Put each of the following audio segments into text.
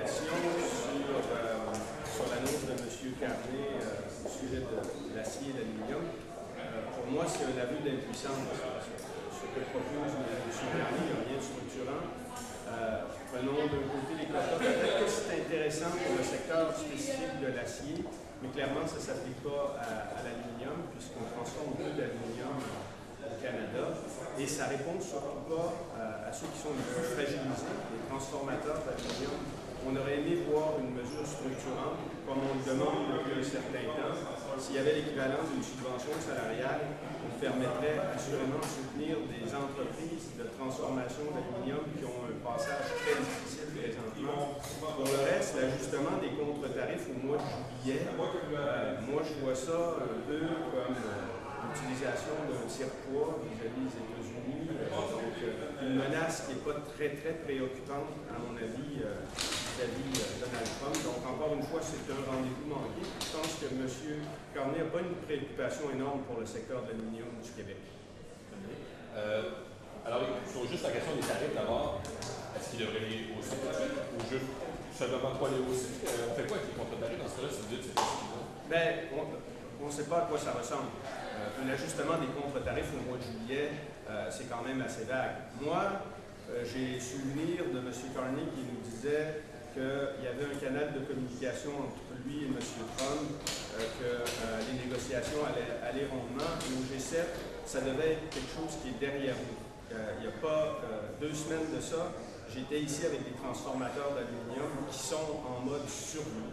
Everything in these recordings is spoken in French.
addition sur l'annonce de M. Carnet au sujet de l'acier et l'aluminium. Pour moi, c'est un aveu d'impuissance. Ce que propose M. Carnet, il n'y a rien de structurant. Prenons d'un côté les quotas. Peut-être que c'est intéressant pour le secteur spécifique de l'acier, mais clairement, ça ne s'applique pas à l'aluminium, puisqu'on transforme beaucoup d'aluminium au Canada. Et ça répond surtout pas à ceux qui sont les plus fragilisés, les transformateurs d'aluminium. On aurait aimé voir une mesure structurante, comme on le demande depuis un certain temps. S'il y avait l'équivalent d'une subvention salariale, on permettrait assurément de soutenir des entreprises de transformation d'aluminium qui ont un passage très difficile présentement. Pour le reste, l'ajustement des contre-tarifs au mois de juillet, moi je vois ça un peu comme l'utilisation d'un tire-poids vis-à-vis des États-Unis. Donc une menace qui n'est pas très préoccupante, à mon avis, vis-à-vis Donald Trump. Donc, encore une fois, c'est un rendez-vous manqué. Je pense que M. Carnet n'a pas une préoccupation énorme pour le secteur de l'aluminium du Québec. Alors, sur juste la question des tarifs d'abord, est-ce qu'il devrait les hausser ou juste seulement pas les hausser? On fait quoi avec les contre-tarifs dans ce cas-là si vous dites que c'est bien, on ne sait pas à quoi ça ressemble. Un ajustement des contre-tarifs au mois de juillet, c'est quand même assez vague. Moi, j'ai souvenir de M. Carney qui nous disait qu'il y avait un canal de communication entre lui et M. Trump, que les négociations allaient rondement. Et au G7, ça devait être quelque chose qui est derrière nous. Il n'y a pas 2 semaines de ça, j'étais ici avec des transformateurs d'aluminium qui sont en mode survie.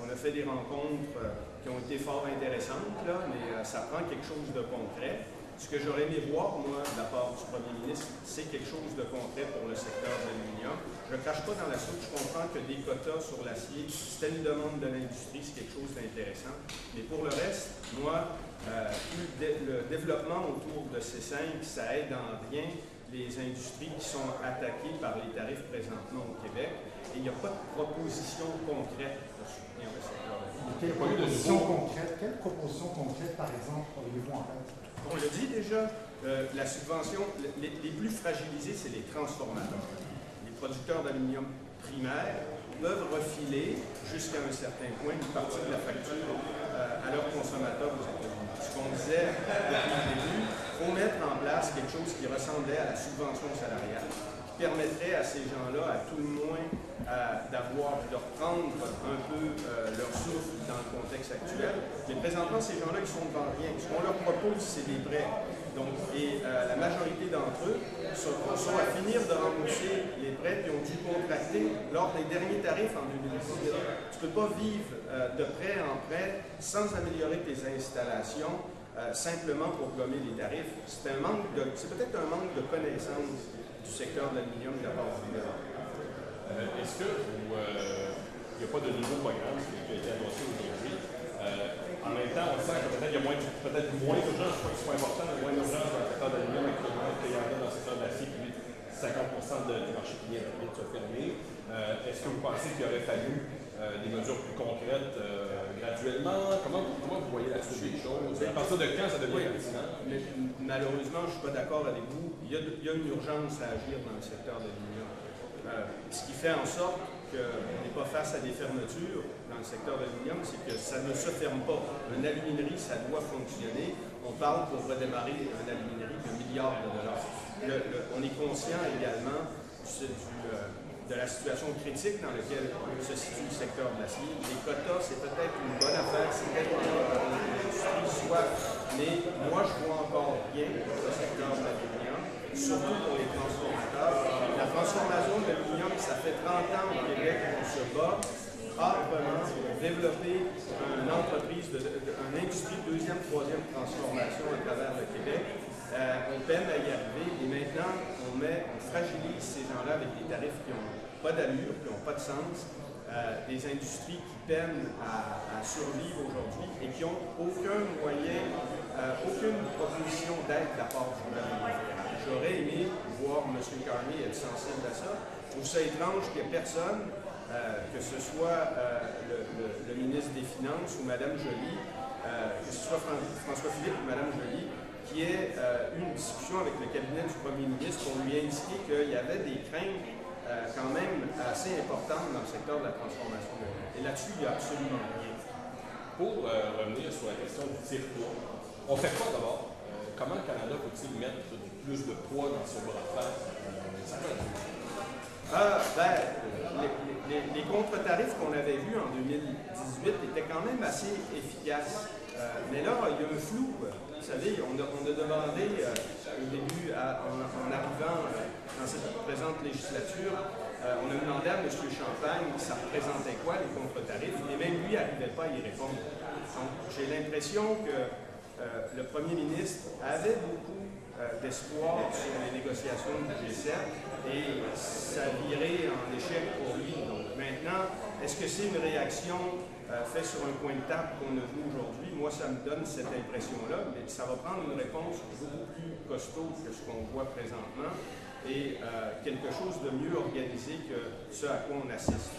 On a fait des rencontres qui ont été fort intéressantes, là, mais ça prend quelque chose de concret. Ce que j'aurais aimé voir, moi, de la part du premier ministre, c'est quelque chose de concret pour le secteur de l'aluminium. Je ne crache pas dans la soupe, je comprends que des quotas sur l'acier, c'était une demande de l'industrie, c'est quelque chose d'intéressant. Mais pour le reste, moi, le développement autour de ces 5, ça aide en rien les industries qui sont attaquées par les tarifs présentement au Québec. Et il n'y a pas de proposition concrète pour soutenir le secteur de l'aluminium. Quelle proposition concrète, par exemple, auriez-vous en tête? On le dit déjà, la subvention, les plus fragilisés, c'est les transformateurs. Les producteurs d'aluminium primaire peuvent refiler jusqu'à un certain point une partie de la facture à leurs consommateurs aux États-Unis. Ce qu'on disait depuis le début, il faut mettre en place quelque chose qui ressemblait à la subvention salariale, qui permettrait à ces gens-là, à tout le moins, de reprendre un peu leur souffle dans le contexte actuel. Mais présentement, ces gens-là, ils sont devant rien. Ce qu'on leur propose, c'est des prêts. Donc, la majorité d'entre eux sont à finir de rembourser les prêts qui ont dû contracter lors des derniers tarifs en 2018. Tu ne peux pas vivre de prêt en prêt sans améliorer tes installations simplement pour gommer les tarifs. C'est peut-être un manque de connaissance du secteur de l'aluminium de la part du gouvernement. Est-ce qu'il n'y a pas de nouveau programme qui a été annoncé aujourd'hui? En même temps, on sent que peut-être il y a moins d'urgence, je crois que c'est pas important, mais moins d'urgence dans le secteur de l'aluminium actuellement qu'il y en a dans le secteur de l'acier, puis 50% du marché qui vient de se fermer. Est-ce que vous pensez qu'il aurait fallu des mesures plus concrètes graduellement? Comment vous voyez la suite des choses? À partir de quand ça devient pertinent? Malheureusement, je ne suis pas d'accord avec vous. Il y a une urgence à agir dans le secteur de l'aluminium. Ce qui fait en sorte qu'on n'est pas face à des fermetures dans le secteur de l'aluminium, c'est que ça ne se ferme pas. Une aluminerie, ça doit fonctionner. On parle pour redémarrer une aluminerie de milliards de dollars. On est conscient également de la situation critique dans laquelle se situe le secteur de l'acier. Les quotas, c'est peut-être une bonne affaire, c'est peut-être l'industrie soit, mais moi, je vois encore bien le secteur de l'aluminium, surtout pour les transformateurs. La transformation de l'aluminium, ça fait 30 ans au Québec qu'on se bat âprement pour développer une entreprise, une industrie de 2e, 3e transformation à travers le Québec. On peine à y arriver et maintenant, on fragilise ces gens-là avec des tarifs qui n'ont pas d'allure, qui n'ont pas de sens, des industries qui peinent à survivre aujourd'hui et qui n'ont aucun moyen, aucune proposition d'aide de la part du gouvernement. J'aurais aimé voir M. Carney être sensible à ça. Je trouve ça étrange qu'il n'y ait personne, que ce soit le ministre des Finances ou Mme Joly, que ce soit François Philippe ou Mme Joly, qui ait eu une discussion avec le cabinet du premier ministre pour lui indiquer qu'il y avait des craintes quand même assez importante dans le secteur de la transformation de l'eau. Et là-dessus, il n'y a absolument rien. Pour revenir sur la question du tire-poids, on fait quoi d'abord? Comment le Canada peut-il mettre plus de poids dans ce bras de fer? Les contre-tarifs qu'on avait vus en 2018 étaient quand même assez efficaces. Mais là, il y a un flou. Vous savez, on a demandé au début, en arrivant dans cette présente législature, on a demandé à M. Champagne ça représentait quoi les contre-tarifs, et même lui n'arrivait pas à y répondre. Donc, j'ai l'impression que le premier ministre avait beaucoup d'espoir sur les négociations du G7 et ça virait en échec pour lui. Donc maintenant, est-ce que c'est une réaction faite sur un coin de table qu'on a vu aujourd'hui? Moi, ça me donne cette impression-là, mais ça va prendre une réponse beaucoup plus costaud que ce qu'on voit présentement et quelque chose de mieux organisé que ce à quoi on assiste.